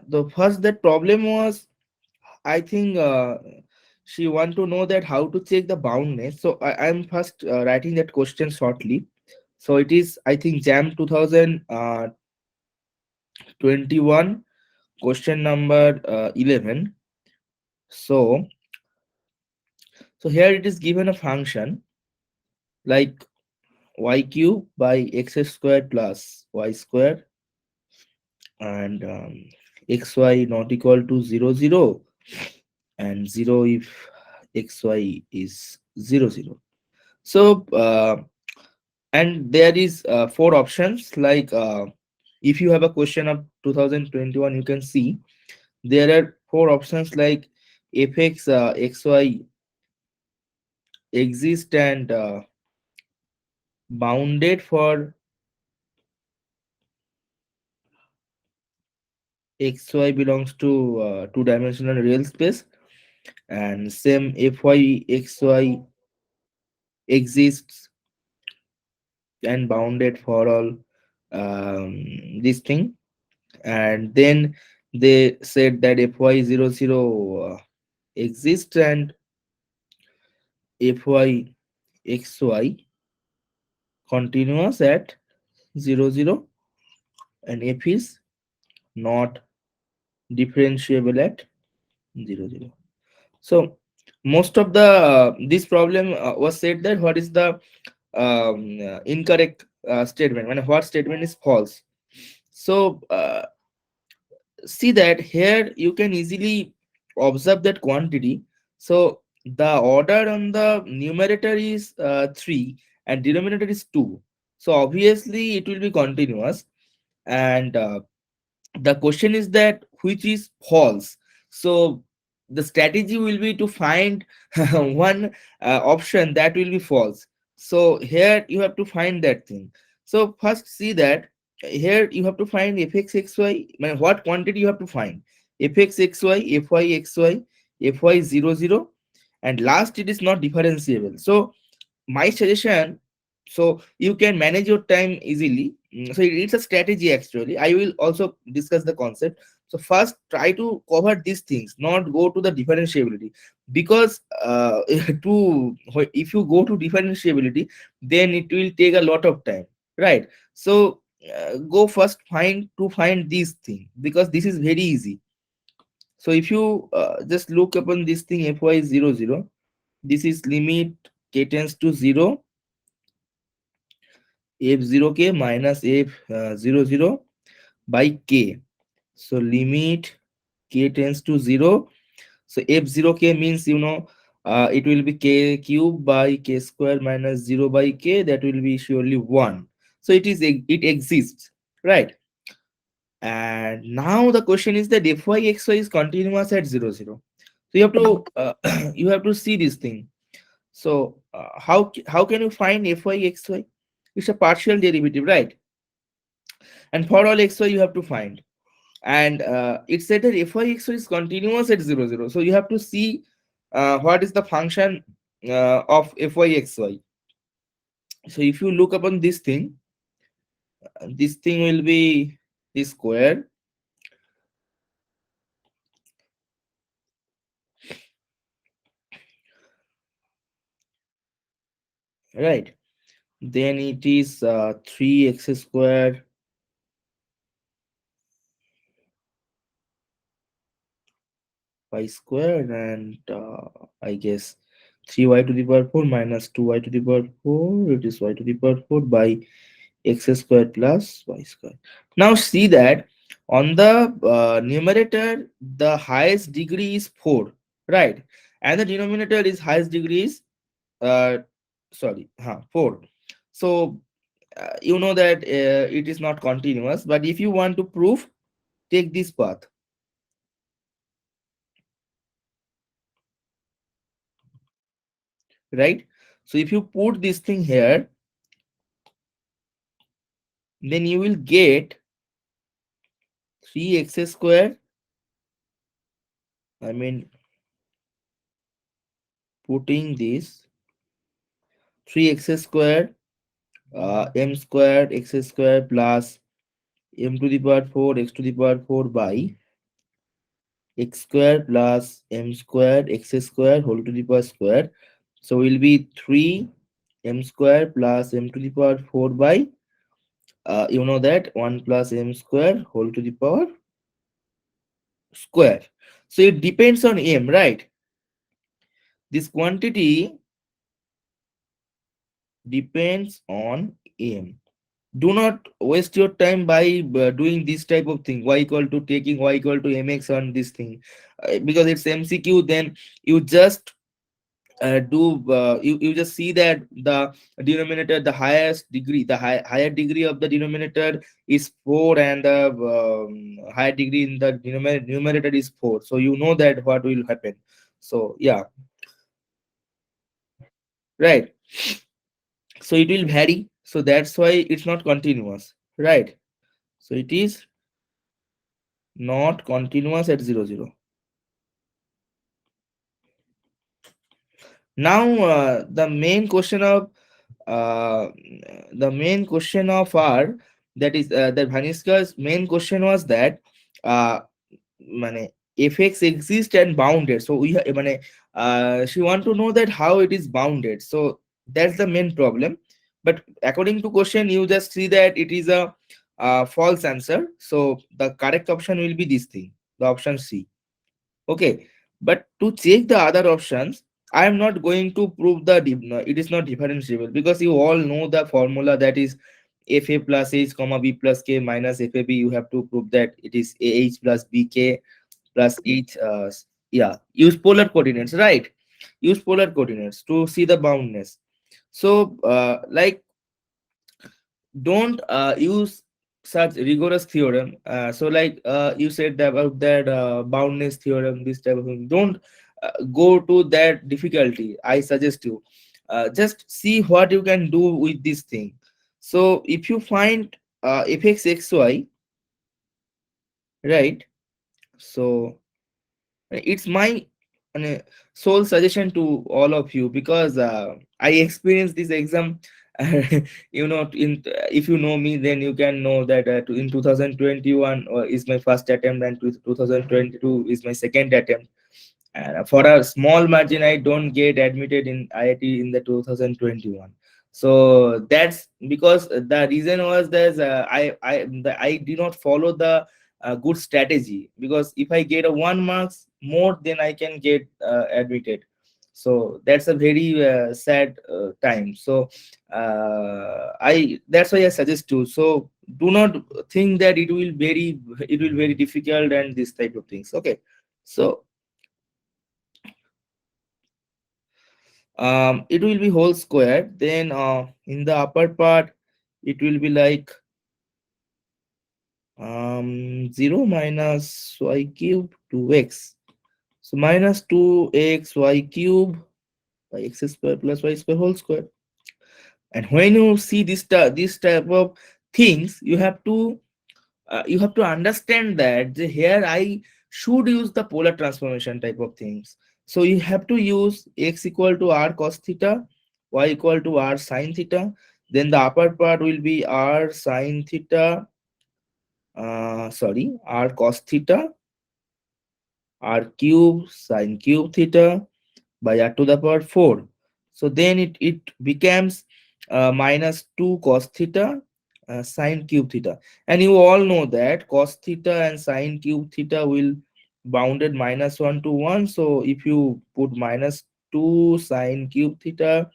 the first that problem was, I think she want to know that how to check the boundness. So I'm first writing that question shortly. So it is, I think, JAM 2021, question number 11. So here it is given a function like y cube by x squared plus y squared, and xy not equal to 0 0, and 0 if xy is 0 0. So and there is four options, like if you have a question of 2021, you can see there are four options like fx xy exist and bounded for xy belongs to two-dimensional real space, and same fy xy exists and bounded for all this thing. And then they said that fy 00 exists and fy xy continuous at 0 0, and f is not differentiable at 0 0. So most of the this problem was said that what is the incorrect statement, when what statement is false. So see that here you can easily observe that quantity. So the order on the numerator is 3 and denominator is 2. So obviously it will be continuous, and the question is that which is false. So the strategy will be to find one option that will be false. So here you have to find that thing. So first see that here you have to find fxxy, what quantity you have to find: fxxy, fyxy, fy 00, and last it is not differentiable. So my suggestion, so you can manage your time easily. So it's a strategy actually. I will also discuss the concept. So first try to cover these things, not go to the differentiability, because to if you go to differentiability, then it will take a lot of time, right? So go first find these things, because this is very easy. So if you just look upon this thing fy 00, this is limit k tends to 0, f0k minus f 00 by k. So limit k tends to 0. So f0k means, it will be k cube by k square minus 0 by k. That will be surely 1. So it exists, right? And now the question is that fyxy is continuous at 0 0. So you have to you have to see this thing. So how can you find fyxy? It's a partial derivative, right? And for all xy you have to find, and it said that fyxy is continuous at 0 0. So you have to see what is the function of fyxy. So if you look upon this thing will be this square, right? Then it is 3x square y square, and I guess 3y to the power 4 minus 2y to the power 4, it is y to the power 4 by x squared plus y squared. Now see that on the numerator, the highest degree is 4, right? And the denominator is highest degree is uh, 4. So you know that it is not continuous, but if you want to prove, take this path, right? So if you put this thing here, then you will get 3x square, I mean putting this 3x square m squared x squared plus m to the power 4 x to the power 4 by x square plus m square x square whole to the power square. So will be 3 m square plus m to the power 4 by you know that 1 plus m square whole to the power square. So it depends on m, right? This quantity depends on m. Do not waste your time by doing this type of thing, y equal to taking y equal to mx on this thing, because it's mcq. Then you just you just see that the denominator, the highest degree, the higher degree of the denominator is 4, and the higher degree in the numerator is 4, so you know that what will happen. So yeah, right. So it will vary, so that's why it's not continuous, right? So it is not continuous at 0 0. Now uh, the main question of our, that is that Vanishka's main question was that uh মানে fx exists and bounded. So she want to know that how it is bounded. So that's the main problem. But according to question, you just see that it is a false answer. So the correct option will be this thing, the option C. Okay, but to check the other options, I am not going to prove no, it is not differentiable, because you all know the formula, that is fa plus h comma b plus k minus fab. You have to prove that it is ah plus bk plus h. Yeah, use polar coordinates, right? Use polar coordinates to see the boundness. So don't use such rigorous theorem. So you said about that boundness theorem, this type of thing. Don't go to that difficulty. I suggest you just see what you can do with this thing. So if you find fxxy, right? So it's my sole suggestion to all of you, because I experienced this exam. In if you know me, then you can know that in 2021 is my first attempt, and 2022 is my second attempt. And for a small margin, I don't get admitted in IIT in the 2021. So that's because the reason was that I did not follow the good strategy, because if I get a 1 marks more, then I can get admitted. So that's a very sad time. So I that's why I suggest you. So do not think that it will very difficult and this type of things. Okay. So it will be whole square. Then in the upper part it will be like 0 minus y cube 2x. So minus 2x y cube by x square plus y square whole square. And when you see this type of things, you have to understand that here I should use the polar transformation type of things. So you have to use x equal to r cos theta, y equal to r sin theta. Then the upper part will be r sin theta, sorry, r cos theta, r cube sin cube theta by r to the power 4. So then it becomes minus 2 cos theta sine cube theta. And you all know that cos theta and sine cube theta will bounded minus 1 to 1. So if you put minus 2 sine cube theta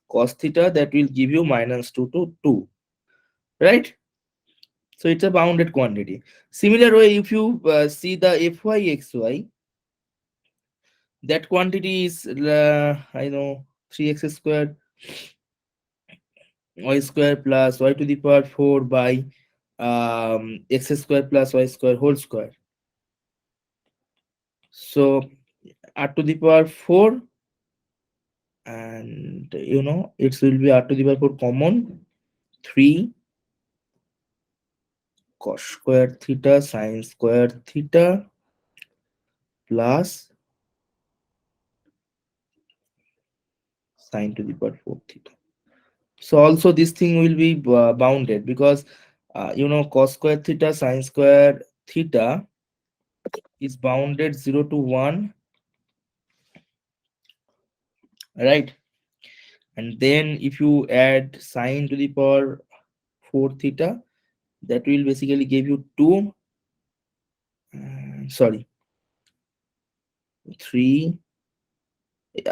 cos theta, that will give you minus 2 to 2. Right? So it's a bounded quantity. Similar way, if you see the fyxy, that quantity is I know 3x squared y square plus y to the power 4 by x square plus y square whole square. So r to the power 4, and it will be r to the power 4 common, 3 cos square theta sin square theta plus sin to the power 4 theta. So also this thing will be bounded, because cos square theta sin square theta is bounded 0 to 1, right? And then if you add sine to the power 4 theta, that will basically give you 2, sorry, 3.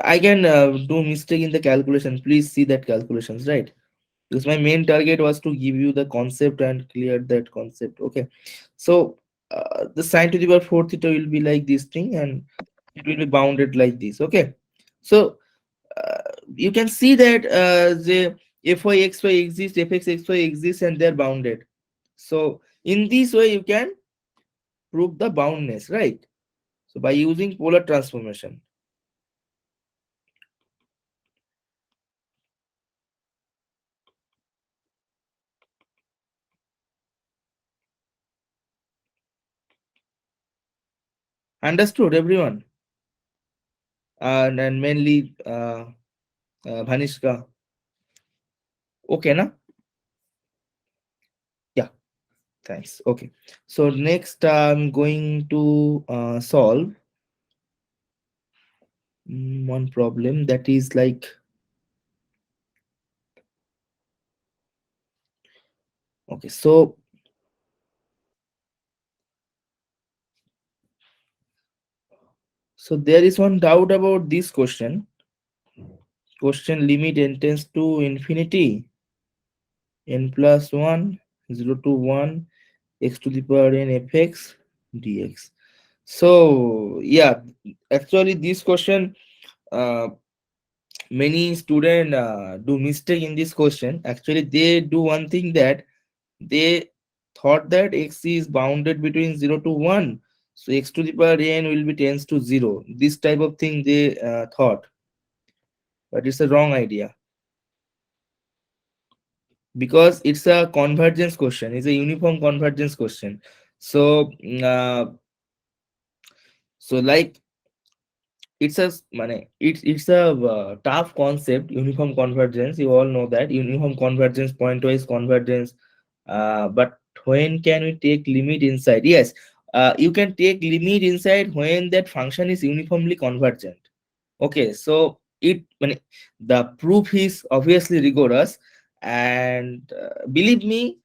I can do mistake in the calculation. Please see that calculations, right? Because my main target was to give you the concept and clear that concept. Okay, so the sine to the power 4 theta will be like this thing, and it will be bounded like this. Okay, so you can see that the fy xy exists, fx xy exists, and they're bounded. So in this way you can prove the boundness, right? So by using polar transformation. Understood, everyone? And mainly Bhanishka. Okay, na? Yeah, thanks. Okay. So next I'm going to solve one problem that is like, okay, so there is one doubt about this question. Question limit n tends to infinity, n plus 1, 0 to 1, x to the power n fx dx. So yeah, actually this question, uh, many students do mistake in this question. Actually they do one thing, that they thought that x is bounded between 0 to 1, so x to the power n will be tends to 0. This type of thing they thought, but it's a wrong idea, because it's a convergence question, it's a uniform convergence question. So like, it's a tough concept, uniform convergence. You all know that uniform convergence, pointwise convergence. But when can we take limit inside? Yes, you can take limit inside when that function is uniformly convergent. Okay, so the proof is obviously rigorous, and believe me,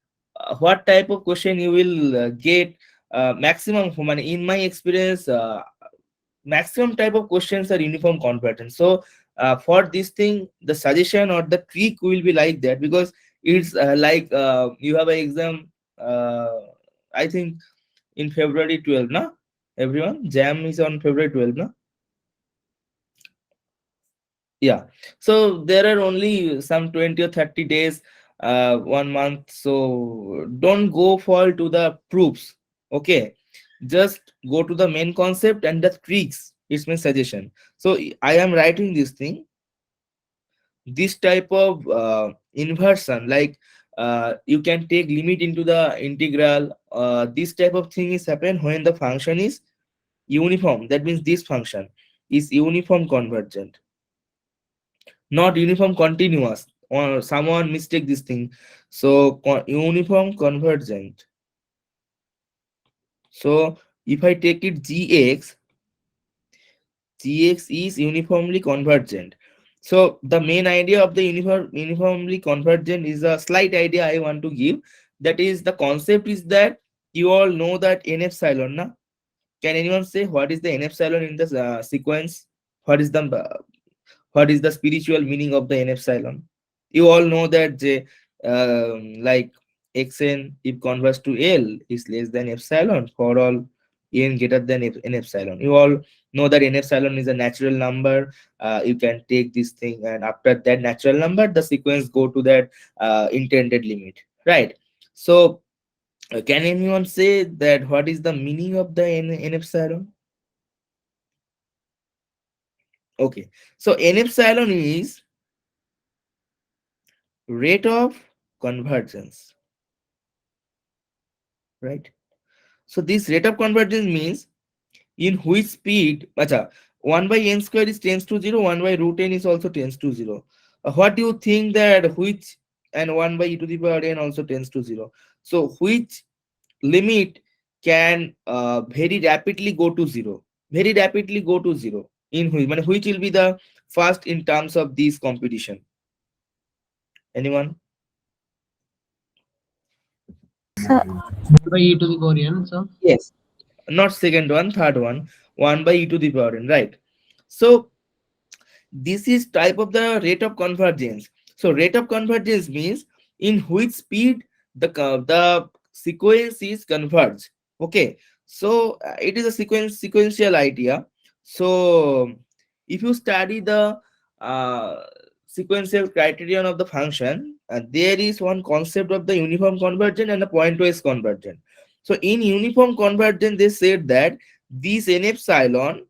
what type of question you will get maximum from, in my experience, maximum type of questions are uniform convergence. So for this thing, the suggestion or the trick will be like that, because it's like you have an exam, I think in February 12th, na? Everyone, jam is on February 12th, na? Yeah, so there are only some 20 or 30 days, 1 month, so don't go for to the proofs. Okay, just go to the main concept and the tricks. It's my suggestion. So I am writing this thing, this type of inversion, like you can take limit into the integral. This type of thing is happen when the function is uniform. That means this function is uniform convergent, not uniform continuous, or someone mistake this thing. So uniform convergent. So if I take it gx is uniformly convergent. So the main idea of the uniformly convergent is a slight idea I want to give. That is, the concept is that you all know that n epsilon, na? Can anyone say what is the n epsilon in this sequence? What is the spiritual meaning of the n epsilon? You all know that like xn, if converts to L, is less than epsilon for all n greater than n epsilon. You all know that n epsilon is a natural number. You can take this thing, and after that natural number, the sequence go to that intended limit, right? So can anyone say that what is the meaning of the n epsilon? Okay, so n epsilon is rate of convergence, right? So this rate of convergence means in which speed, acha, 1 by n square is tends to 0, 1 by root n is also tends to 0. What do you think that which, and 1 by e to the power n also tends to 0. So which limit can very rapidly go to zero, very rapidly go to zero, in which will be the first in terms of this competition? Anyone? So, by e to the power n. So Yes. Not second one, third one. 1 by e to the power n, right? So this is type of the rate of convergence. So rate of convergence means in which speed the sequence is converged. Okay, so it is a sequential idea. So if you study the uh, sequential criterion of the function, there is one concept of the uniform convergence and the pointwise convergence. So in uniform convergence, they said that this n epsilon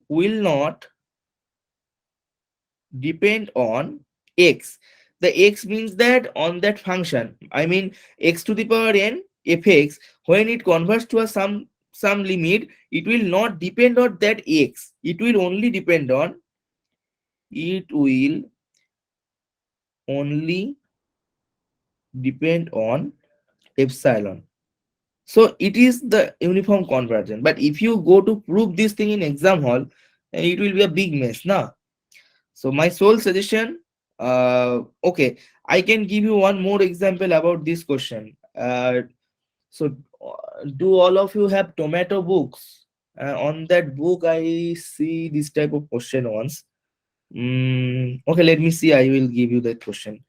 will not depend on x. The x means that on that function, I mean x to the power n fx, when it converts to a some limit, it will not depend on that x, it will only depend on, it will only depend on epsilon. So it is the uniform convergence. But if you go to prove this thing in exam hall, it will be a big mess now. So my sole suggestion, okay, I can give you one more example about this question. So do all of you have tomato books? On that book, I see this type of question once. Okay, let me see. I will give you that question.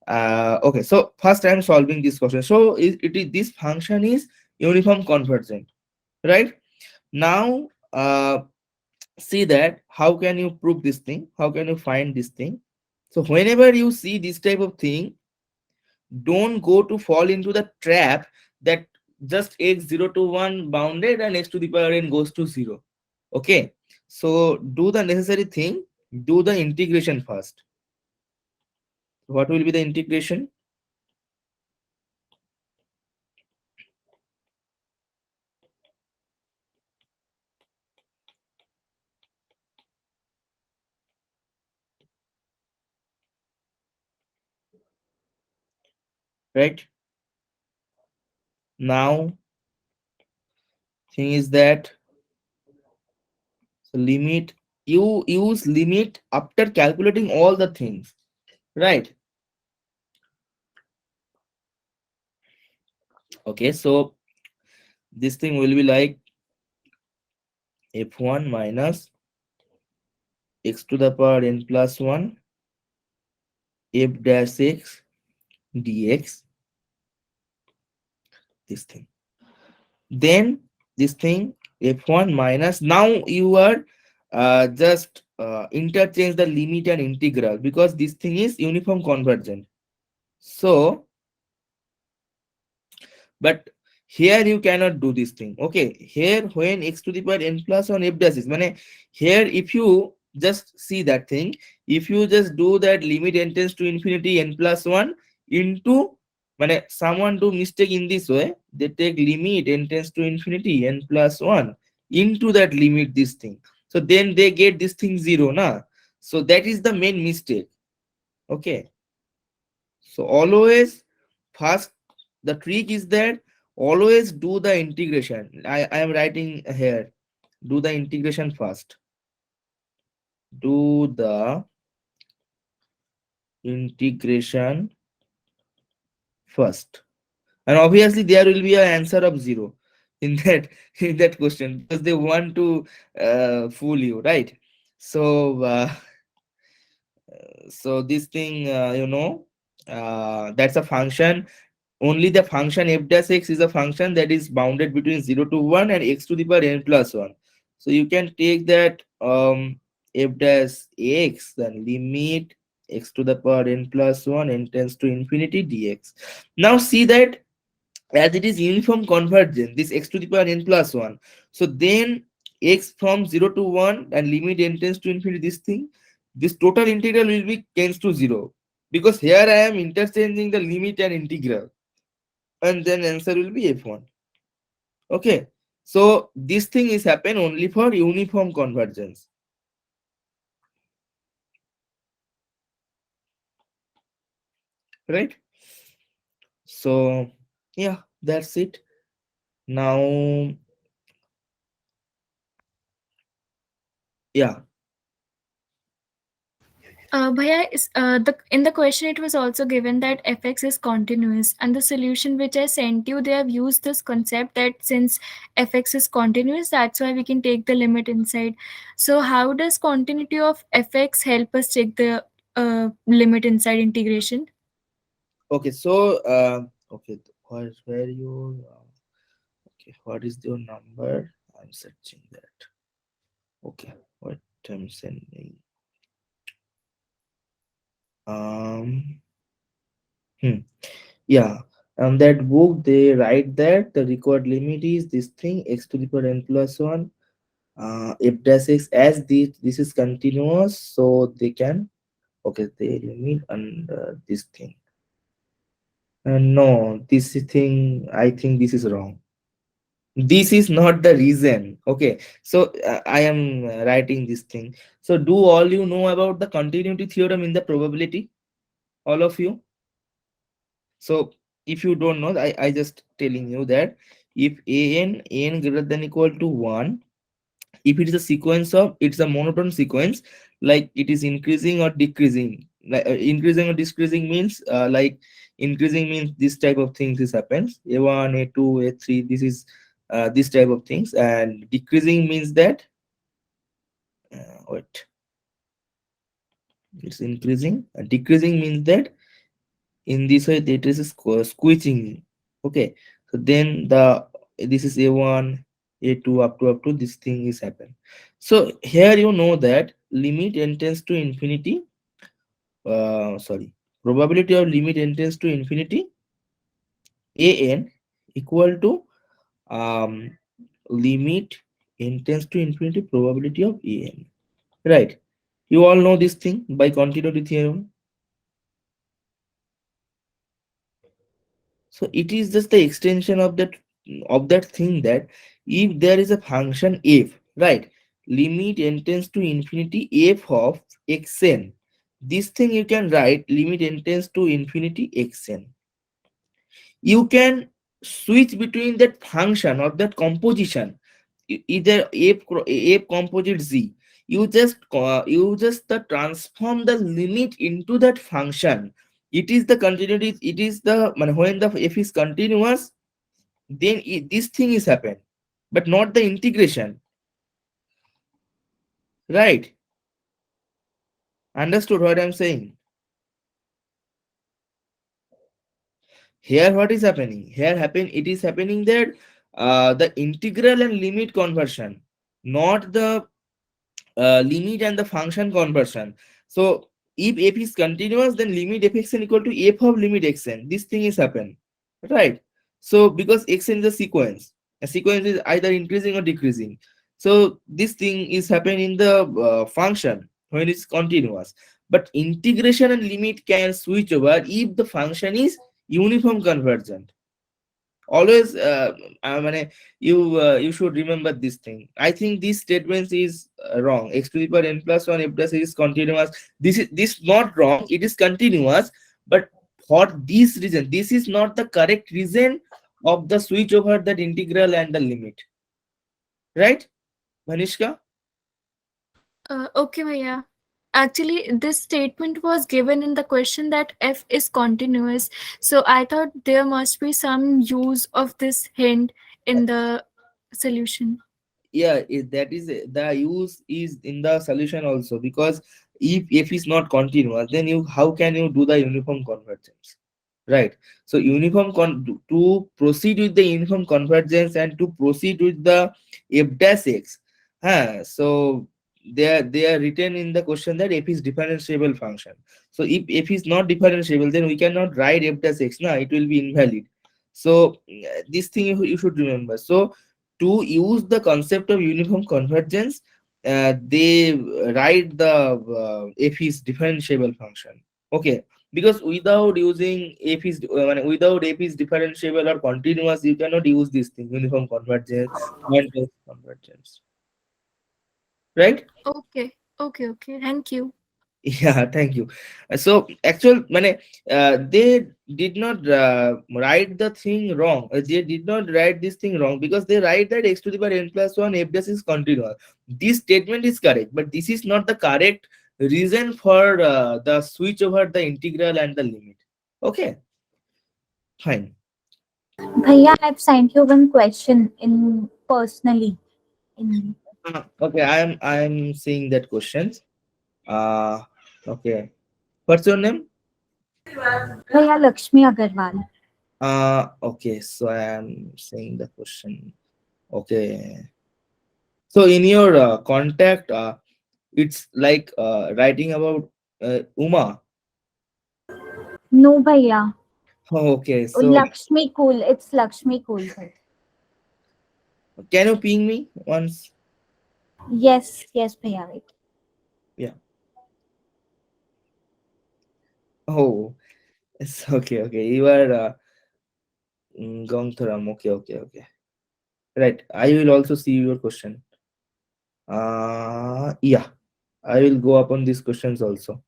Okay, so first I am solving this question. So it is, this function is uniform convergent, right? Now, see that how can you prove this thing, how can you find this thing? So whenever you see this type of thing, don't go to fall into the trap that just x 0 to 1 bounded and x to the power n goes to 0. Okay, so do the necessary thing, do the integration first. What will be the integration? Right now, thing is that, so limit, you use limit after calculating all the things, right? Okay, so this thing will be like f1 minus x to the power n plus 1 f dash x dx, this thing. Then this thing f1 minus, now you are just interchange the limit and integral because this thing is uniform convergent. So but here you cannot do this thing. Okay, here when x to the power n plus 1 f dash is mane, here if you just see that thing, if you just do that limit n tends to infinity n plus 1 into, mane someone do mistake in this way, they take limit n tends to infinity n plus 1 into that limit this thing, so then they get this thing 0 na. So that is the main mistake. Okay, so always first, the trick is that always do the integration. I am writing here. Do the integration first. Do the integration first. And obviously there will be an answer of 0 in that in that question because they want to fool you, right? So so this thing, that's a function. Only the function f dash x is a function that is bounded between 0 to 1 and x to the power n plus 1. So you can take that f dash x, then limit x to the power n plus 1 n tends to infinity dx. Now see that as it is uniform convergence, this x to the power n plus 1. So then x from 0 to 1 and limit n tends to infinity, this thing, this total integral will be tends to 0 because here I am interchanging the limit and integral, and then answer will be f1. Okay, so this thing is happen only for uniform convergence, right? So yeah, that's it. Now, yeah. Bhaiya, in the question it was also given that fx is continuous, and the solution which I sent you, they have used this concept that since fx is continuous, that's why we can take the limit inside. So how does continuity of fx help us take the limit inside integration? Okay, so okay, where your okay, what is your number? I'm searching that. Okay, what I'm sending. Um, hmm. Yeah, that book they write that the required limit is this thing x to the power n plus one. If dash x as this is continuous, so they can okay they limit under this thing. No, this thing I think this is wrong. This is not the reason. Okay, so I am writing this thing. So do all you know about the continuity theorem in the probability? All of you? So if you don't know, I just telling you that if an greater than equal to 1, if it is a sequence of it's a monotone sequence, like it is increasing or decreasing, like increasing or decreasing means like increasing means this type of things this happens a1 a2 a3, this is this type of things, and decreasing means that wait, it's increasing, decreasing means that in this way that is squeezing. Okay, so then the this is a1 a2 up to this thing is happen. So here you know that limit n tends to infinity, sorry, probability of limit n tends to infinity an equal to um limit n tends to infinity probability of an, right? You all know this thing by continuity theorem. So it is just the extension of that thing that if there is a function f, right, limit n tends to infinity f of xn, this thing you can write limit n tends to infinity xn. You can switch between that function or that composition, either f composite z. You just transform the limit into that function. It is the continuity. It is the when the f is continuous, then this thing is happen, but not the integration, right? Understood what I'm saying? Here what is happening? Here happen it is happening that the integral and limit conversion, not the limit and the function conversion. So if f is continuous, then limit fxn equal to f of limit xn. This thing is happen, right? So because xn is a sequence is either increasing or decreasing. So this thing is happen in the function when it's continuous. But integration and limit can switch over if the function is uniform convergent. Always মানে, you should remember this thing. I think this statement is wrong. X to the power n plus 1 f dash is continuous. This not wrong, it is continuous, but for this reason this is not the correct reason of the switch over that integral and the limit, right, Manishka? Okay, Bhaiya. Actually, this statement was given in the question that f is continuous. So I thought there must be some use of this hint in the solution. Yeah, that is the use is in the solution also, because if f is not continuous, then you how can you do the uniform convergence, right? So to proceed with the uniform convergence and to proceed with the f dash x, so they are written in the question that f is differentiable function. So if f is not differentiable, then we cannot write f dash x, na, it will be invalid. So this thing you should remember. So to use the concept of uniform convergence, they write the f is differentiable function. Okay, because without using f is without f is differentiable or continuous, you cannot use this thing uniform convergence, point-based convergence, right? Okay, okay, okay. Thank you. Yeah, thank you. So actual mane, they did not write the thing wrong. They did not write this thing wrong because they write that x to the power n plus 1 f dash is continuous. This statement is correct, but this is not the correct reason for the switch over the integral and the limit. Okay, fine. Bhaiya, I've sent you one question in personally. In Okay, I'm seeing that questions. Uh, okay. What's your name? Bhaiya Lakshmi Agarwal. Okay, so I am saying the question. Okay. So in your contact, it's like writing about Uma. No, Bhaiya. Okay, Oh, so Lakshmi Cool. It's Lakshmi Cool. can you ping me once? Yes, yes, Bhaiya. Wait. Yeah. Oh, it's okay, okay. You are Gongtharam. Okay, okay, okay. Right. I will also see your question. Yeah. I will go up on these questions also.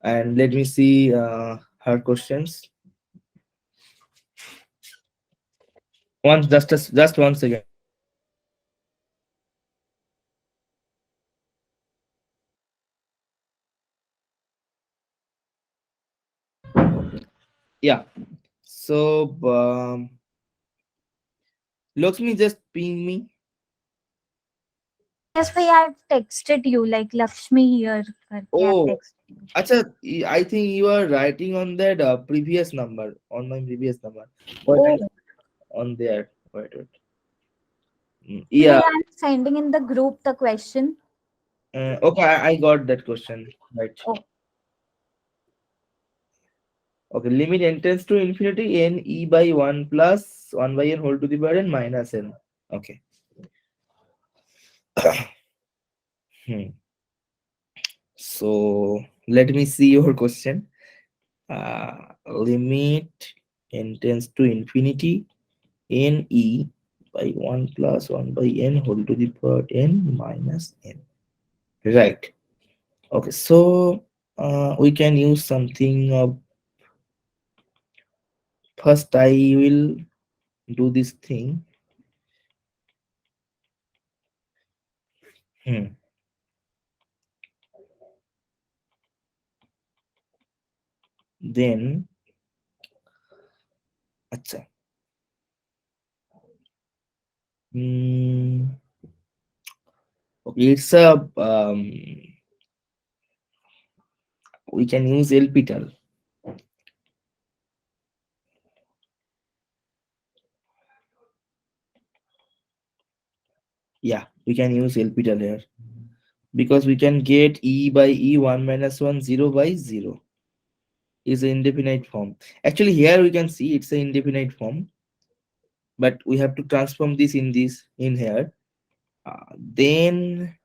And let me see her questions. Once, just 1 second. Yeah. So, Lakshmi just ping me. Yes, Bhaiya, I've texted you like Lakshmi here. करके I've Oh, texted you. acha, I think you are writing on that previous number, on my previous number. But Oh, on there. Wait, wait. Yeah. Bhaiya, I'm sending in the group the question. Okay, I got that question. Right. Oh, Okay, limit n tends to infinity n e by 1 plus 1 by n whole to the power n minus n. Okay. Hmm. So let me see your question. Limit n tends to infinity n e by 1 plus 1 by n whole to the power n minus n. Right. Okay, so we can use something. First, I will do this thing. Hmm. Then, acha. Hmm. Okay, it's a we can use LPTAL. Yeah, we can use LPTAL here because we can get e by e 1 minus 1 0 by 0 is an indefinite form. Actually, here we can see it's an indefinite form, but we have to transform this in here. Then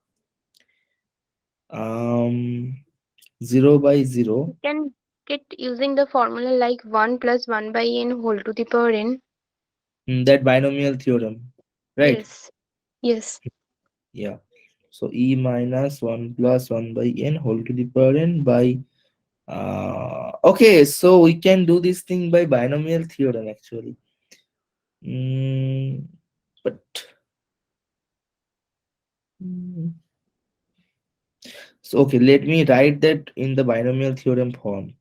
0 by 0, We can get using the formula like 1 plus 1 by n whole to the power n. that binomial theorem, right? Yes. Yes. Yeah. So e minus 1 plus 1 by n whole to the power n by okay, so we can do this thing by binomial theorem actually. Mm, but mm, so okay, let me write that in the binomial theorem form.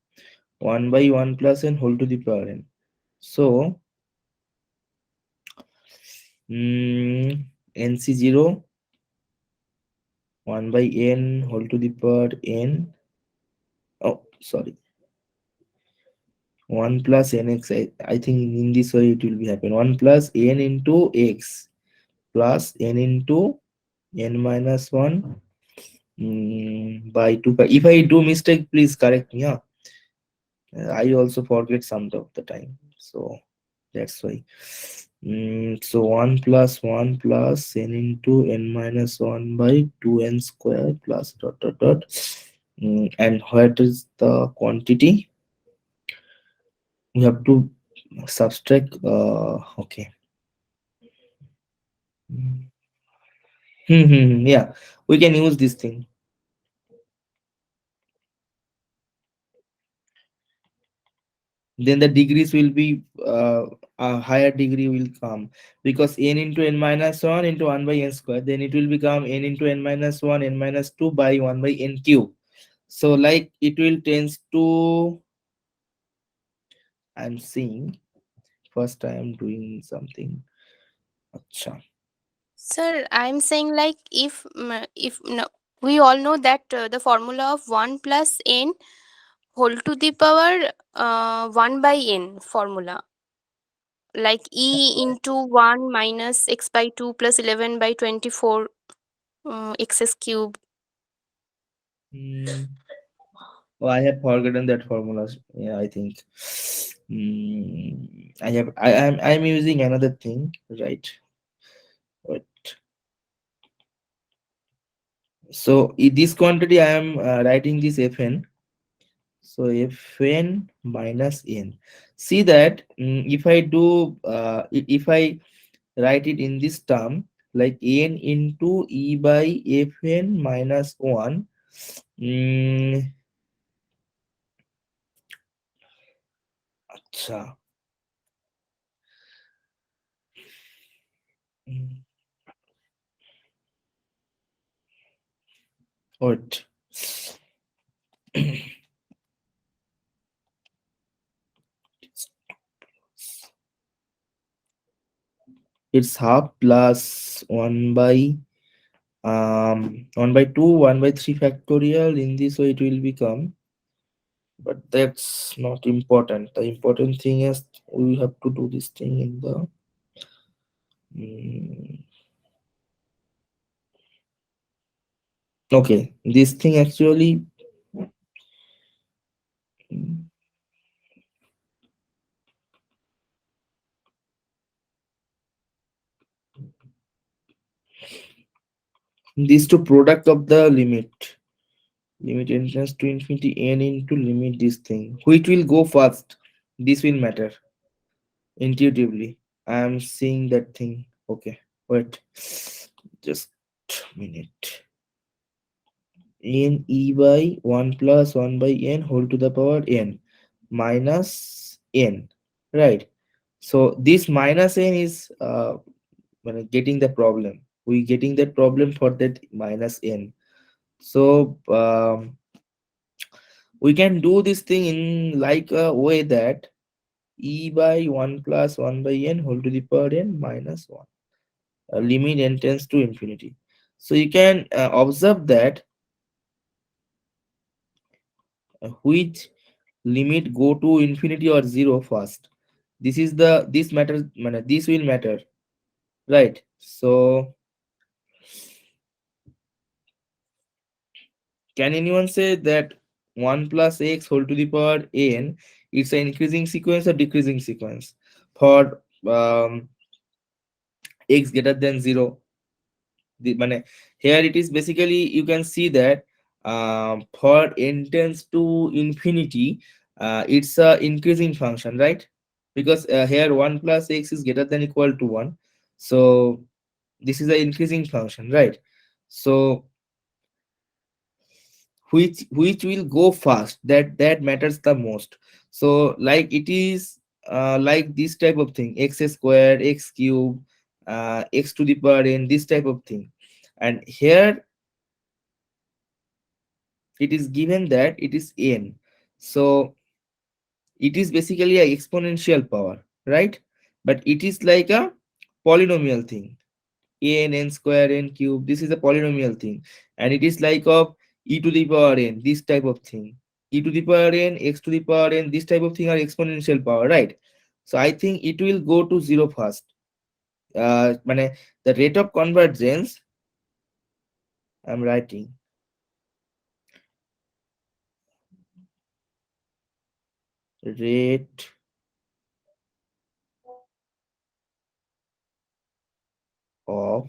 1 by 1 plus n whole to the power n. So nc0 1 by n whole to the power n. Oh, sorry. 1 plus nx. I think in this way it will be happen. 1 plus n into x plus n into n minus 1 by 2 pi. If I do mistake, please correct me. Yeah. I also forget some of the time. So that's why. So 1 plus 1 plus n into n minus 1 by 2n square plus dot dot dot. And what is the quantity? We have to subtract. Okay. Yeah, we can use this thing. then the degrees will be a higher degree will come, because n into n minus 1 into 1 by n square, then it will become n into n minus 1 n minus 2 by 1 by n cube. So like it will tends to, I'm seeing, first I am doing something. Acha. Sir, I'm saying like if no, we all know that the formula of 1 plus n whole to the power 1 by n formula, like e into 1 minus x by 2 plus 11 by 24 x's cube. Hmm. Oh, I have forgotten that formula. Yeah, I think. I'm using another thing, right? But so in this quantity I am writing this fn. So fn minus n. See that if I do if I write it in this term, like n into e by fn minus 1. Mm, acha. Mm, what? It's half plus 1 by 1 by 2 1 by 3 factorial. In this way it will become, but that's not important. The important thing is we have to do this thing in the mm, okay, this thing actually mm, these two product of the limit entrance to infinity n into limit this thing, which will go first, this will matter intuitively. I am seeing that thing. Okay, wait, just minute. N e by 1 plus 1 by n whole to the power n minus n, right? So this minus n is getting the problem, we getting that problem for that minus n. So we can do this thing in like a way that e by 1 plus 1 by n whole to the power n minus 1, limit n tends to infinity. So you can observe that which limit go to infinity or 0 first. This is the, this matters, this will matter, right? So can anyone say that 1 plus x whole to the power n, it's an increasing sequence or decreasing sequence for x greater than 0? Here it is basically, you can see that for n tends to infinity, it's a increasing function, right? Because here 1 plus x is greater than equal to 1, so this is an increasing function, right? So which will go fast, that matters the most. So like it is like this type of thing, x squared, x cube, x to the power n, this type of thing. And here it is given that it is n, so it is basically a exponential power, right? But it is like a polynomial thing, n, n square, n cube, this is a polynomial thing. And it is like of e to the power n, this type of thing, e to the power n, x to the power n, this type of thing are exponential power, right? So I think it will go to 0 first. The rate of convergence, I'm writing, rate of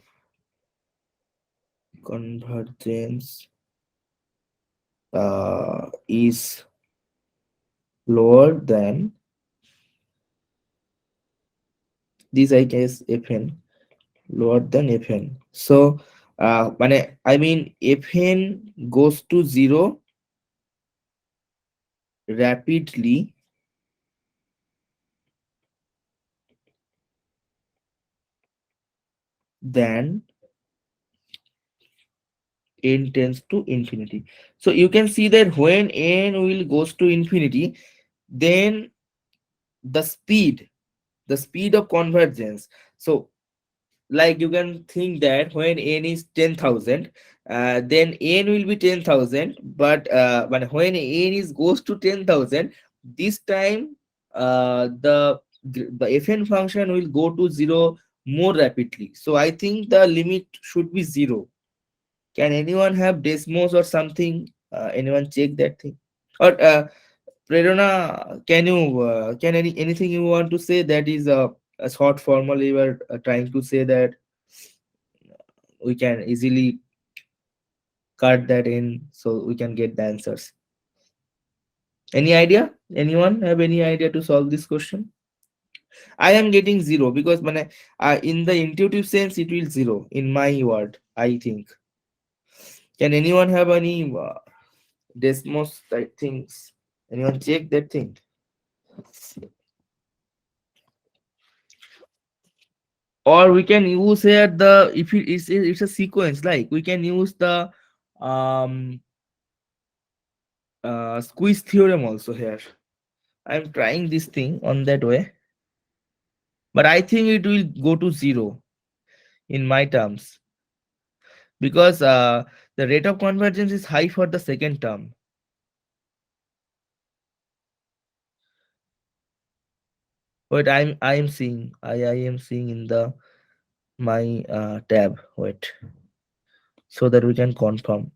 convergence is lower than this, I guess fn, lower than fn. So I mean fn goes to 0 rapidly than n tends to infinity. So you can see that when n will goes to infinity, then the speed of convergence. So like you can think that when n is 10,000, then n will be 10,000, but when n is goes to 10,000, this time the fn function will go to zero more rapidly. So I think the limit should be zero. Can anyone have Desmos or something? Anyone check that thing? Or Prerana, can anything you want to say that is a short formal you were trying to say that we can easily cut that in so we can get the answers. Any idea? Anyone have any idea to solve this question? I am getting zero because in the intuitive sense it will zero in my word. I think. Can anyone have any Desmos type things? Anyone check that thing? Or we can use here the if it's a sequence, like we can use the um squeeze theorem also here. I'm trying this thing on that way, but I think it will go to zero in my terms because the rate of convergence is high for the second term. But I am seeing I am seeing in the my tab. Wait, so that we can confirm.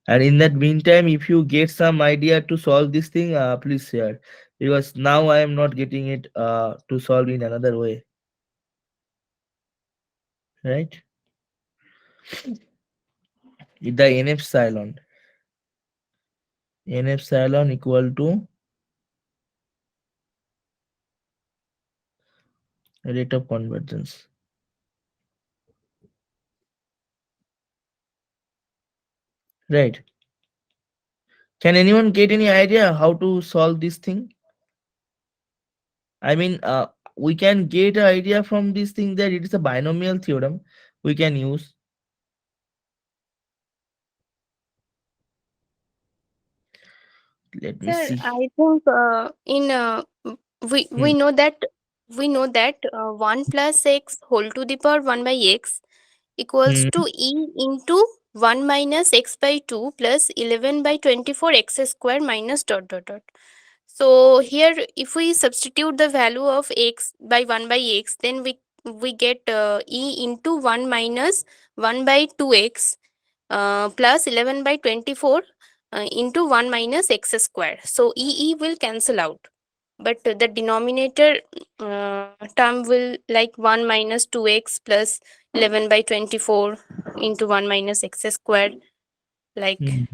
And in that meantime, if you get some idea to solve this thing, please share, because now I am not getting it to solve in another way, right? The n epsilon equal to rate of convergence, right? Can anyone get any idea how to solve this thing? I mean, we can get an idea from this thing that it is a binomial theorem we can use. Let me Sir, see. I think in we Hmm. know that one plus x whole to the power one by x equals Hmm. to e into 1 minus x by 2 plus 11 by 24 x square minus dot dot dot. So here, if we substitute the value of x by 1 by x, then we get e into 1 minus 1 by 2x plus 11 by 24 into 1 minus x square. So e will cancel out, but the denominator term will like 1 minus 2x plus 11 by 24 into 1 minus x square, like Hmm.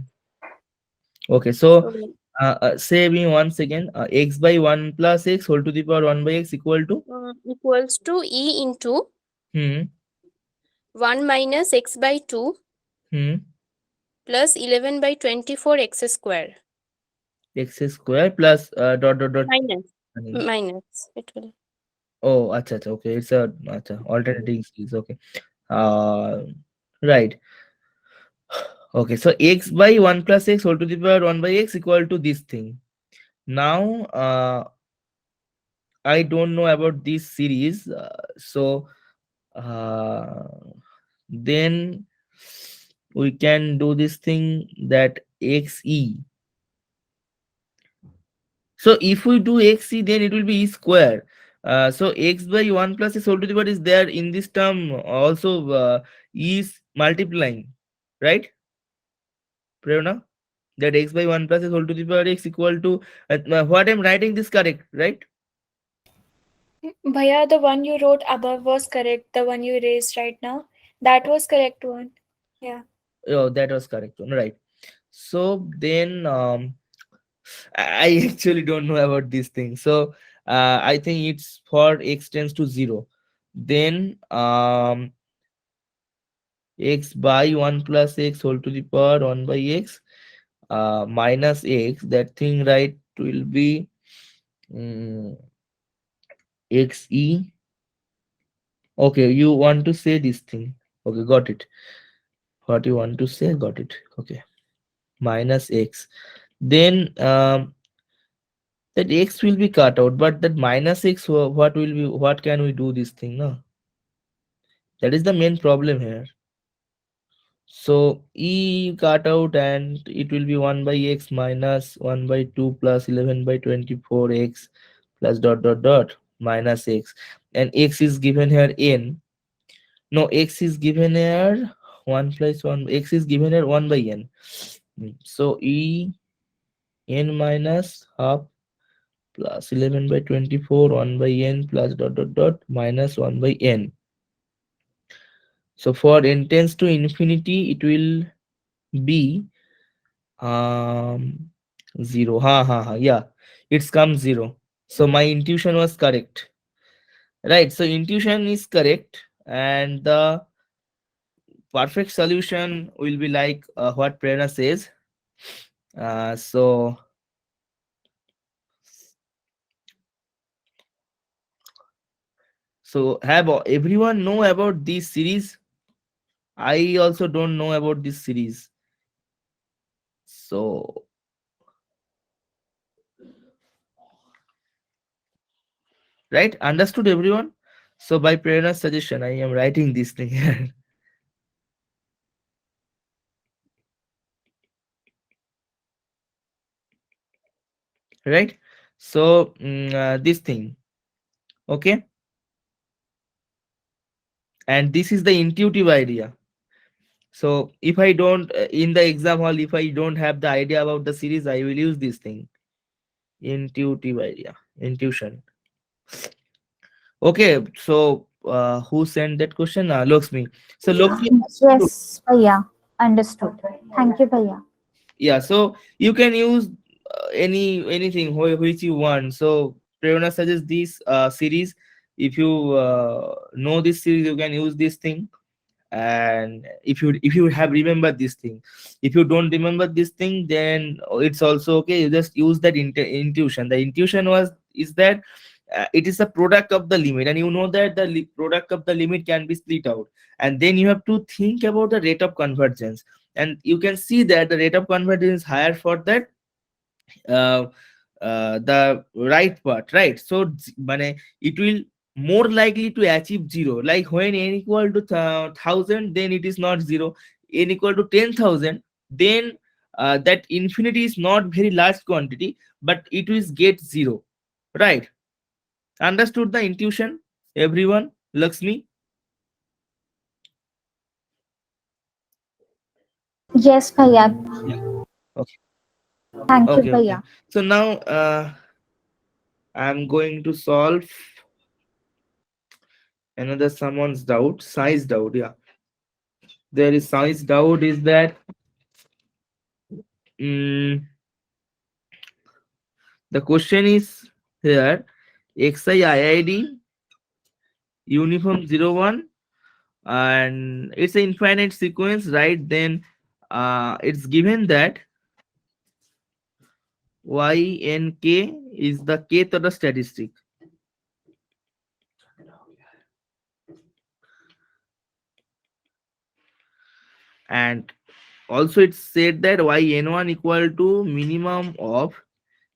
Okay, so so. say me once again, x by 1 plus x whole to the power 1 by x equal to Equals to e into hmm 1 minus x by 2 hmm plus 11 by 24 x square x square plus dot dot dot. minus I it will. Oh, acha, acha, okay, it's a acha, alternating series. Okay, uh, right. Okay, so x by 1 plus x whole to the power 1 by x equal to this thing. Now, I don't know about this series, so uh, then we can do this thing that xe. So if we do xe, then it will be e square. So x by 1 plus x whole to the power is there in this term also is multiplying, right, Prerna? That x by 1 plus x whole to the power x equal to what I'm writing this correct, right? Bhaiya, the one you wrote above was correct. The one you erased right now, that was correct one. Yeah. Oh, that was correct one, right? So then I actually don't know about this thing. So I think it's for x tends to 0. Then x by 1 plus x whole to the power 1 by x minus x, that thing, right, will be xe Okay, you want to say this thing. Okay, got it. What you want to say, got it. Okay, minus x. Then that x will be cut out, but that minus x, what will be? What can we do this thing? No, that is the main problem here. So e cut out and it will be 1 by x minus 1 by 2 plus 11 by 24 x plus dot dot dot minus x, and x is given here n. No, x is given here 1 plus 1, x is given here 1 by n. So e n minus half plus 11 by 24 1 by n plus dot dot dot minus 1 by n. So for n tends to infinity, it will be um 0. Ha, yeah, it's come 0. So my intuition was correct, right? So intuition is correct, and the perfect solution will be like what Prerna says. So have everyone know about this series? I also don't know about this series. So right, understood everyone? So by Prerna's suggestion, I am writing this thing here. Right? So this thing, okay, and this is the intuitive idea. So if I don't in the exam hall, if I don't have the idea about the series, I will use this thing, intuitive idea, intuition. Okay, so who sent that question? Lakshmi. So Lakshmi, Yes, Bhaiya. Understood. Thank you, Bhaiya. yeah, so you can use anything which you want. So Prerna suggests this series. If you know this series, you can use this thing. And if you have remembered this thing, if you don't remember this thing, then it's also okay. You just use that intuition. The intuition was is that it is a product of the limit, and you know that the product of the limit can be split out, and then you have to think about the rate of convergence, and you can see that the rate of convergence is higher for that uh, the right part, right? So it will more likely to achieve 0. Like when n equal to 1000, then it is not 0. N equal to 10,000, then that infinity is not very large quantity, but it will get 0, right? Understood the intuition, everyone? Lakshmi? Yes, Bhaiya. Yeah. Okay. Thank you, Okay. Bhaiya. So now I'm going to solve another someone's doubt, size doubt. Yeah, there is size doubt is that mm, the question is here XIIID uniform 01, and it's an infinite sequence, right? Then it's given that YNK is the kth order statistic, and also it's said that yn1 equal to minimum of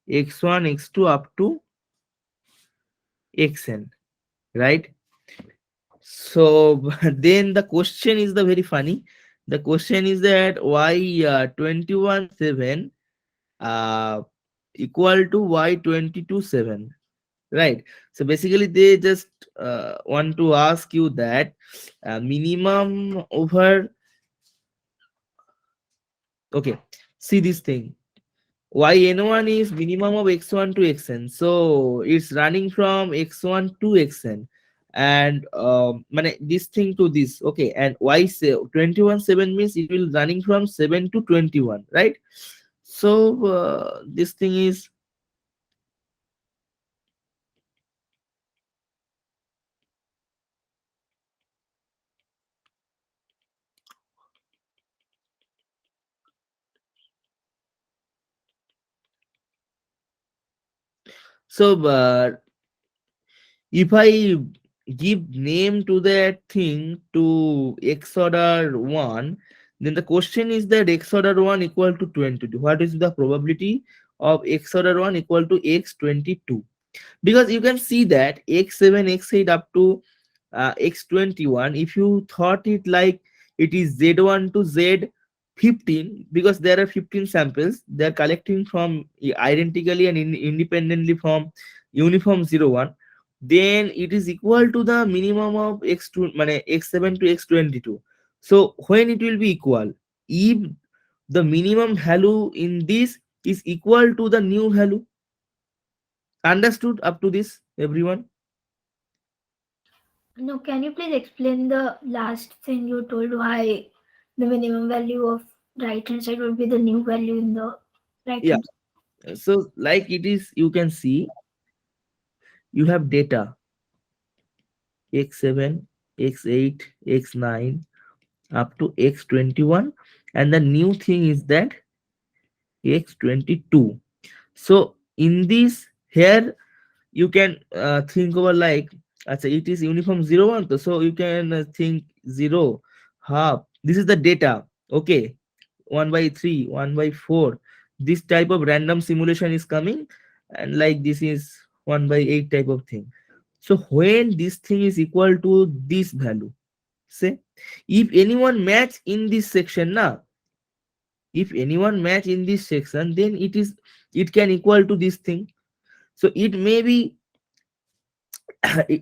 x1 x2 up to xn, right? So then the question is the very funny. The question is that why 21 7 uh, equal to y 22 7, right? So basically they just want to ask you that minimum over, okay, see this thing, yn1 is minimum of x1 to xn, so it's running from x1 to xn, and this thing to this, okay, and y say 21 7 means it will running from 7 to 21, right? So this thing is, so if I give name to that thing to x order 1, then the question is that x order 1 equal to 22. What is the probability of x order 1 equal to x22? Because you can see that x7 x8 up to x21, if you thought it like it is z1 to z15, because there are 15 samples, they are collecting from identically and independently from uniform 01, then it is equal to the minimum of x2 mane x7 to x22. So when it will be equal, if the minimum value in this is equal to the new value. Understood up to this, everyone? No, can you please explain the last thing you told, why the minimum value of right hand side would be the new value in the right Yeah. hand So like it is, you can see you have data x7, x8, x9 up to x21, and the new thing is that x22. So in this here you can think over like, it is uniform 01, so you can think 0 half, this is the data, okay, 1 by 3, 1 by 4, this type of random simulation is coming, and like this is 1 by 8 type of thing. So when this thing is equal to this value, say if anyone match in this section now, if anyone match in this section, then it can equal to this thing. So it may be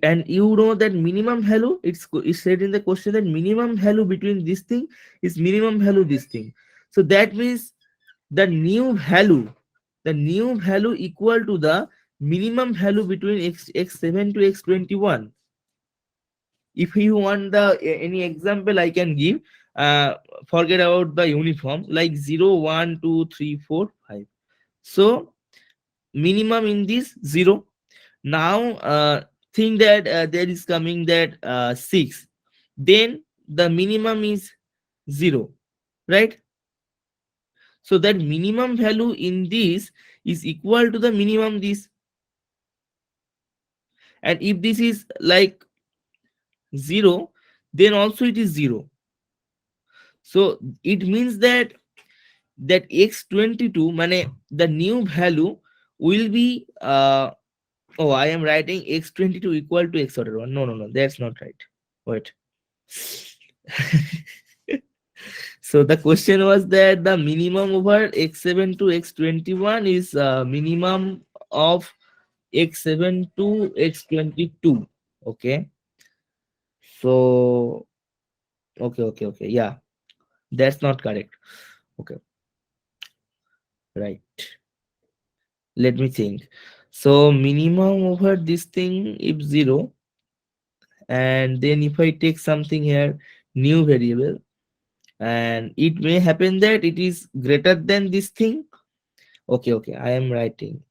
and you know that minimum value, it's said in the question that minimum value between this thing is minimum value this thing. So that means the new value, the new value equal to the minimum value between x7 to x21. If you want the any example I can give, uh forget about the uniform, like 0 1 2 3 4 5. So minimum in this 0. Now think that there is coming that 6, then the minimum is 0, right? So that minimum value in this is equal to the minimum this, and if this is like 0, then also it is 0. So it means that x22 mane the new value will be oh, I am writing x22 equal to x order 1. No, no, no, that's not right. Wait. So the question was that the minimum over x7 to x21 is minimum of x7 to x22. Okay. So okay. Yeah, that's not correct. Okay, right. Let me think. So minimum over this thing if 0, and then if I take something here, new variable, and it may happen that it is greater than this thing. Okay, I am writing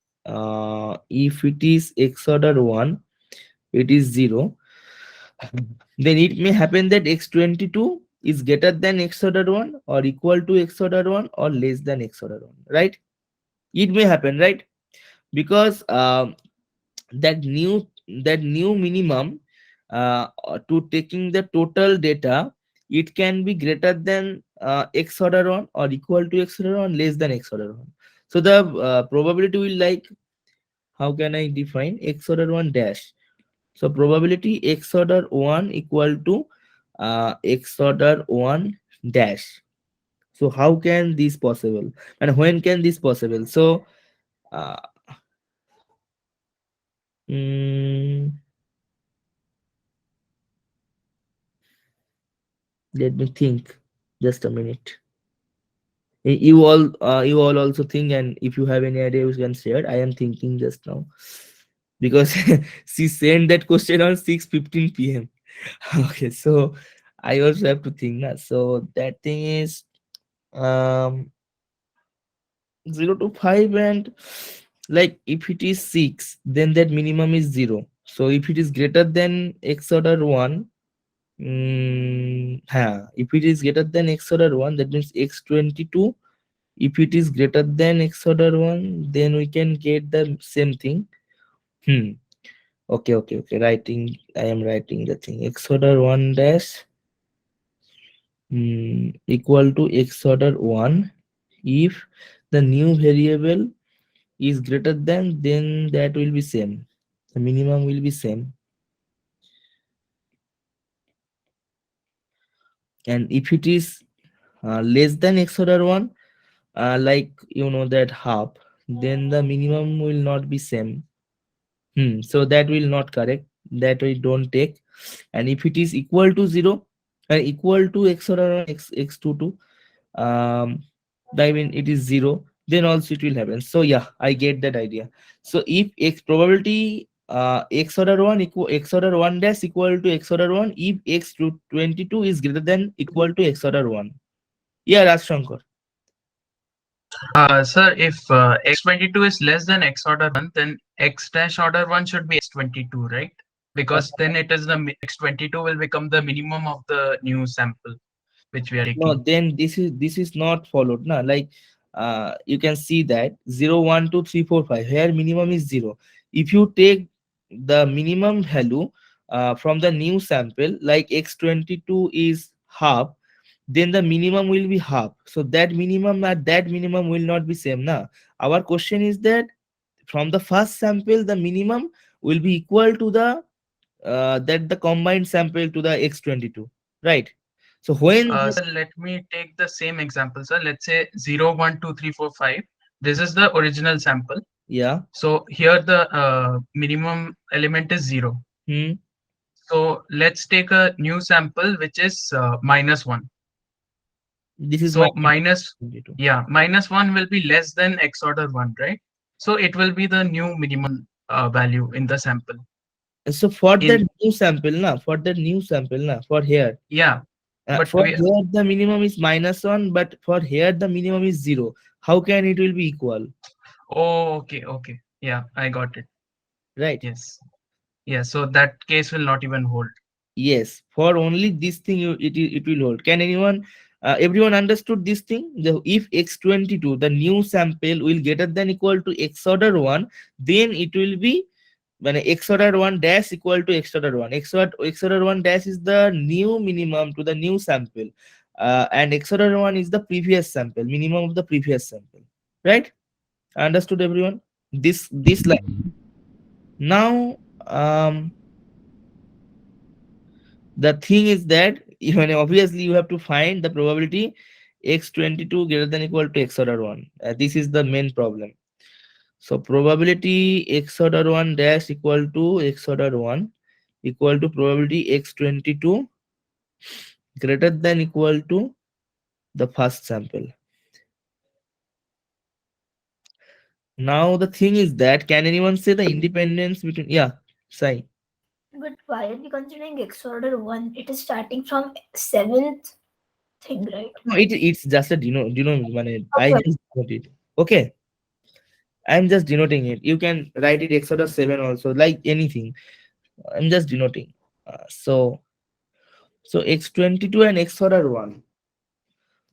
if it is x order 1, it is 0, then it may happen that x22 is greater than x order 1 or equal to x order 1 or less than x order 1, right? It may happen, right? Because that new that new minimum to taking the total data, it can be greater than x order 1 or equal to x order 1, less than x order 1. So the probability will like, how can I define x order 1 dash? So probability x order 1 equal to x order 1 dash. So how can this possible, and when can this possible? So uh, mm, let me think just a minute. You all also think, and if you have any idea you can share. I am thinking just now because she sent that question on 6:15 p.m. Okay, so I also have to think now. So that thing is um 0 to 5, and like if it is 6, then that minimum is 0. So if it is greater than x order 1, if it is greater than x order 1, that means x22. If it is greater than x order 1, then we can get the same thing. Hmm. Okay. Writing. I am writing the thing. X order 1 dash equal to X order 1 if the new variable is greater than, then that will be same. The minimum will be same. And if it is less than X order 1, like that half, then the minimum will not be same. So that will not correct, that we don't take. And if it is equal to 0 and equal to X order 1 x22, I mean it is 0, then also it will happen. So yeah, I get that idea. So if x probability X order 1 equal X order 1 dash equal to X order 1 if x22 is greater than equal to X order 1. Yeah, Raj Shankar. Sir, if x22 is less than x order 1, then x dash order 1 should be x22, right? Because then it is the x22 will become the minimum of the new sample which we are No, taking. then this is not followed na. Like you can see that 0 1 2 3 4 5 here minimum is 0. If you take the minimum value from the new sample, like x22 is half, then the minimum will be half. So that minimum and that minimum will not be same na. Our question is that from the first sample the minimum will be equal to the that the combined sample to the x22, right? So when Sir, let me take the same example, sir. Let's say 0 1 2 3 4 5. This is the original sample. yeah. So here the minimum element is 0. Hmm. So let's take a new sample which is -1. This is my So minus, 22. yeah, -1 will be less than x order 1, right? So it will be the new minimum value in the sample. So for that In new sample, na, for that new sample, na, for here, Yeah, but for we here the minimum is -1, but for here the minimum is 0. How can it will be equal, oh, okay. Yeah, I got it. right? Yes. Yeah, so that case will not even hold. Yes, for only this thing it will hold. Can anyone, everyone understood this thing? If x22, the new sample will greater than equal to X order 1, then it will be when X order 1 dash equal to X order 1. X order 1 dash is the new minimum to the new sample. And X order 1 is the previous sample, minimum of the previous sample. Right? Understood everyone? This like now the thing is that even obviously you have to find the probability x22 greater than equal to X order 1. This is the main problem. So probability X order 1 dash equal to X order 1 equal to probability x22 greater than equal to the first sample. Now the thing is that can anyone say the independence between, yeah, Sai. But why are we considering X order 1? It is starting from 7th thing, right? No, it's just a I Okay. just denote it. Okay, I'm just denoting it. You can write it X order 7 also, like anything. I'm just denoting. So x22 and X order 1,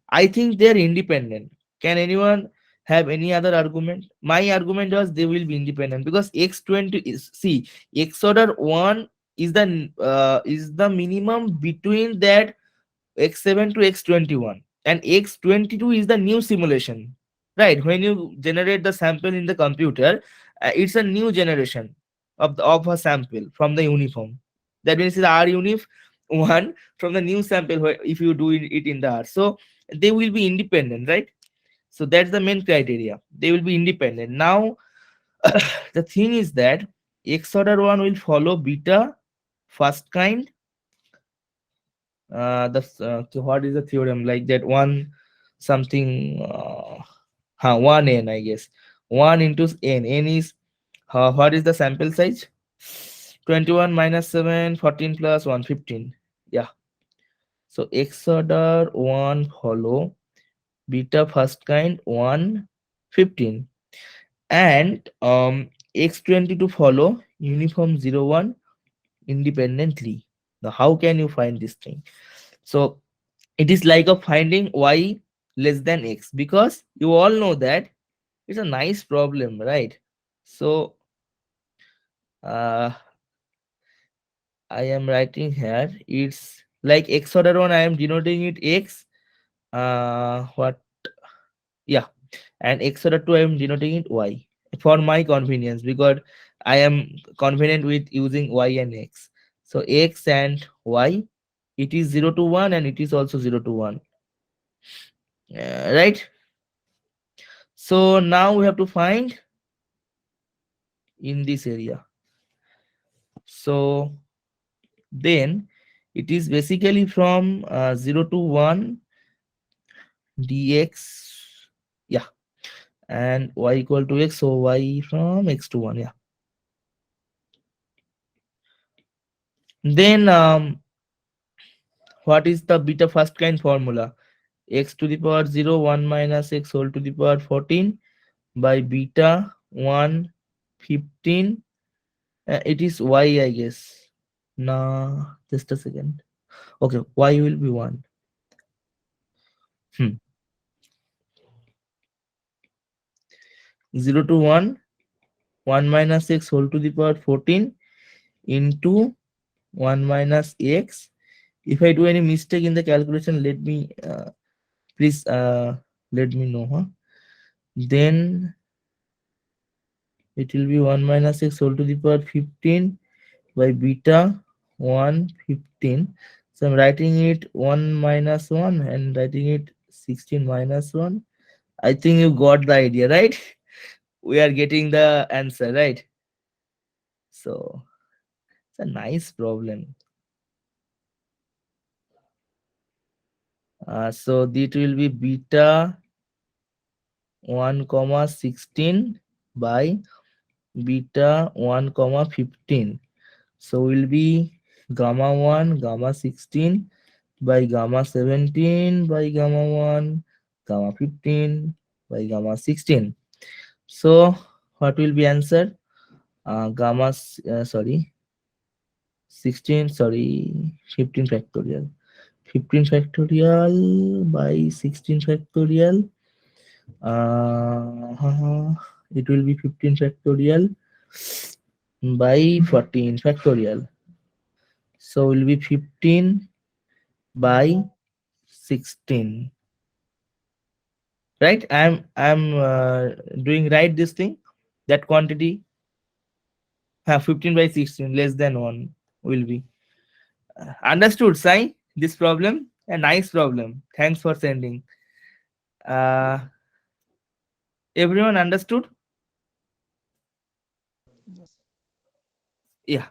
I think they're independent. Can anyone have any other argument? My argument was they will be independent because x20 is, see, X order 1 is the minimum between that x7 to x21, and x22 is the new simulation, right? When you generate the sample in the computer, it's a new generation of a sample from the uniform. That means it's r unif 1 from the new sample if you do it in the r. So they will be independent, right? So that's the main criteria, they will be independent. Now the thing is that X order 1 will follow beta first kind. What is the theorem, like that one something 1n, I guess. 1 into n is, what is the sample size? 21 minus 7 14 plus 1 15. Yeah, so X order 1 follow beta first kind 1 15, and x22 follow uniform 0 1 independently. Now how can you find this thing? So it is like of finding y less than x, because you all know that it's a nice problem, right? So uh I am writing here. It's like x order 1, I am denoting it x. What? Yeah. And x order 2, I am denoting it y for my convenience, because I am convenient with using y and x. So x and y, it is 0 to 1 and it is also 0 to 1. Right? So now we have to find in this area. So then it is basically from 0 to 1 dx, yeah, and y equal to x, so y from x to 1, yeah. Then what is the beta first kind formula? X to the power 0, 1 minus x whole to the power 14 by beta 1 15. It is y, I guess. Nah, just a second. Okay, y will be 1. Hmm. 0 to 1, 1 minus x whole to the power 14 into 1 minus x. If I do any mistake in the calculation, let me please let me know, huh? Then it will be 1 minus x whole to the power 15 by beta 1 15. So I'm writing it 1 minus 1 and writing it 16 minus 1. I think you got the idea, right? We are getting the answer, right? So it's a nice problem. So it will be beta 1 comma 16 by beta 1 comma 15. So will be gamma 1 gamma 16 by gamma 17 by gamma 1 gamma 15 by gamma 16. So what will be answer? Sorry, 16, sorry, 15 factorial. 15 factorial by 16 factorial. It will be 15 factorial by 14 factorial. So will be 15 by 16. Right? I'm doing right this thing. That quantity. 15 by 16 less than 1 will be. Understood, Sai? This problem? A nice problem. Thanks for sending. Uh, Everyone understood? Yeah.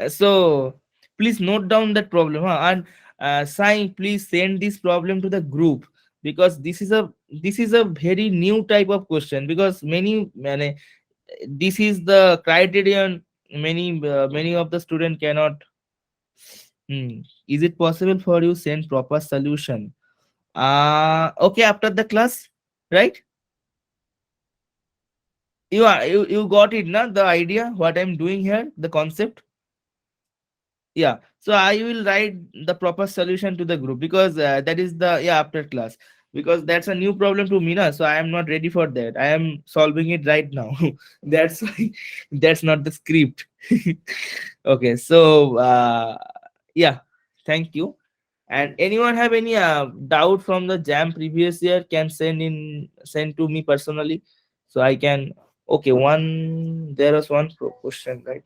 So please note down that problem, huh? And Sai, please send this problem to the group, because this is a very new type of question, because this is the criterion many of the student cannot. Is it possible for you send proper solution? Okay, after the class, right? You got it, na? The idea what I'm doing here, the concept. Yeah, so I will write the proper solution to the group, because that is the, yeah, after class, because that's a new problem to me na, so I am not ready for that. I am solving it right now. That's why that's not the script. Okay, so yeah, thank you. And anyone have any doubt from the jam previous year, can send to me personally, so I can. Okay, one, there was one question, right?